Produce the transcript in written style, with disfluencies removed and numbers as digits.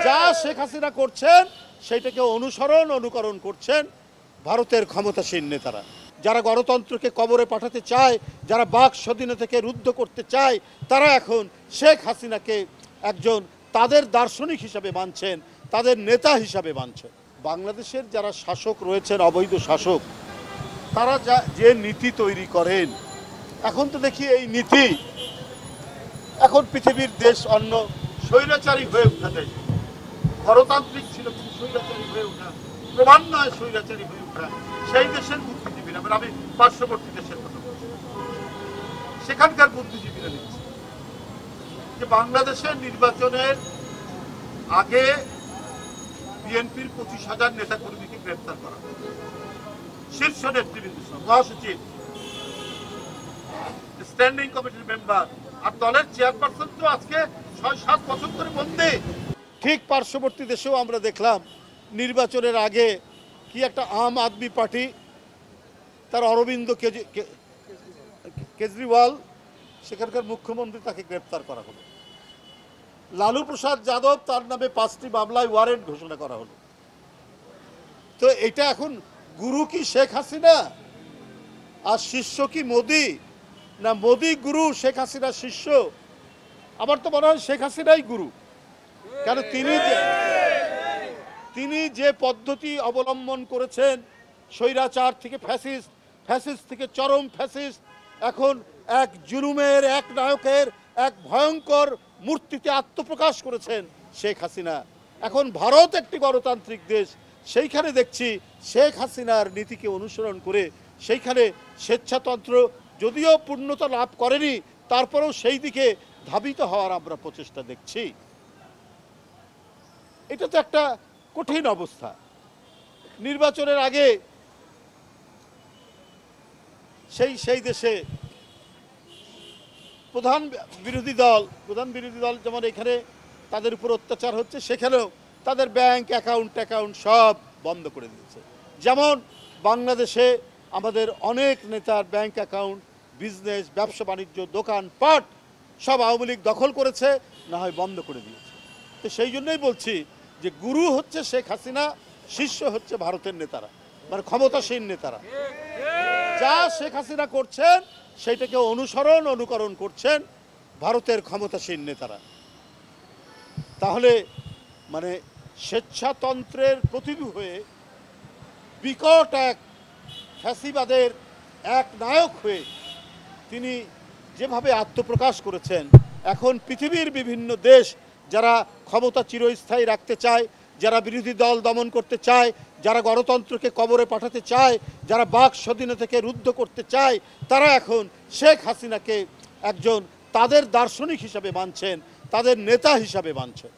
যা শেখ হাসিনা করছেন সেটাকে অনুকরণ করছেন ভারতের ক্ষমতাসীন নেতারা, যারা গণতন্ত্রকে কবরে পাঠাতে চায়, যারা বাক স্বাধীনতাকে রুদ্ধ করতে চায়, তারা এখন শেখ হাসিনাকে একজন তাদের দার্শনিক হিসাবে মানছেন, তাদের নেতা হিসাবে মানছেন। বাংলাদেশের যারা শাসক রয়েছেন, অবৈধ শাসক, তারা যে নীতি তৈরি করেন, এখন তো দেখি এই নীতি এখন পৃথিবীর দেশ অন্য স্বৈরাচারী হয়ে ওঠা দেশ, গণতান্ত্রিক ছিল কিন্তু স্বৈরাচারী হয়ে ওঠা, ক্রমান্বয়ে স্বৈরাচারী হয়ে ওঠা সেই দেশের বুদ্ধিজীবীরা, আমি পার্শ্ববর্তী দেশের কথা বলছি, সেখানকার বুদ্ধিজীবীরা লিখছে যে বাংলাদেশের নির্বাচনের আগে বিএনপির 25,000 নেতাকর্মীকে গ্রেফতার করা, শীর্ষ নেতৃবৃন্দ, মহাসচিব, স্ট্যান্ডিং কমিটির মেম্বার আর দলের চেয়ারপারসন তো আজকে 6-7 বছর ধরে বন্দী। ঠিক পার্শ্ববর্তী দেশেও আমরা দেখলাম নির্বাচনের আগে কি একটা আম আদমি পার্টি, তার অরবিন্দ কেজরিওয়াল, সেখানকার মুখ্যমন্ত্রী, তাকে গ্রেপ্তার করা হলো। লালু প্রসাদ যাদব, তার নামে 5টি মামলায় ওয়ারেন্ট ঘোষণা করা হলো। তো এটা এখন গুরু কি শেখ হাসিনা আর শিষ্য কি মোদি, না মোদি গুরু শেখ হাসিনা শিষ্য? আমার তো মনে হয় শেখ হাসিনাই গুরু, কারণ তিনি যে পদ্ধতি অবলম্বন করেছেন, স্বৈরাচার থেকে ফ্যাসিস্ট, ফ্যাসিস্ট থেকে চরম ফ্যাসিস্ট, এখন এক জুলুমের, এক নায়কের, এক ভয়ঙ্কর মূর্তিতে আত্মপ্রকাশ করেছেন শেখ হাসিনা। এখন ভারত একটি গণতান্ত্রিক দেশ, সেইখানে দেখছি শেখ হাসিনার নীতিকে অনুসরণ করে সেইখানে স্বেচ্ছাতন্ত্র যদিও পূর্ণতা লাভ করেনি, তারপরেও সেই দিকে ধাবিত হওয়ার আমরা প্রচেষ্টা দেখছি। এটা তো একটা কঠিন অবস্থা। নির্বাচনের আগে সেই দেশে প্রধান বিরোধী দল যেমন এখানে তাদের উপর অত্যাচার হচ্ছে, সেখানেও তাদের ব্যাংক অ্যাকাউন্ট সব বন্ধ করে দিয়েছে। যেমন বাংলাদেশে আমাদের অনেক নেতার ব্যাংক অ্যাকাউন্ট, বিজনেস, ব্যবসা বাণিজ্য, দোকানপাট সব আওয়ামী লীগ দখল করেছে, না হয় বন্ধ করে দিয়েছে। তো সেই জন্যই বলছি যে গুরু হচ্ছে শেখ হাসিনা, শিষ্য হচ্ছে ভারতের নেতারা, মানে ক্ষমতাসীন নেতারা। যা শেখ হাসিনা করছেন সেইটাকে অনুকরণ করছেন ভারতের ক্ষমতাসীন নেতারা। তাহলে মানে স্বেচ্ছাতন্ত্রের প্রতিরূপ হয়ে বিকট এক ফ্যাসিবাদের এক নায়ক হয়ে তিনি যেভাবে আত্মপ্রকাশ করেছেন, এখন পৃথিবীর বিভিন্ন দেশ যারা ক্ষমতা চিরস্থায়ী রাখতে চায়, যারা বিরোধী দল দমন করতে চায়, যারা গণতন্ত্রকে কবরে পাঠাতে চায়, যারা বাক স্বাধীনতাকে রুদ্ধ করতে চায়, তারা এখন শেখ হাসিনাকে একজন তাদের দার্শনিক হিসাবে মানছেন, তাদের নেতা হিসাবে মানছেন।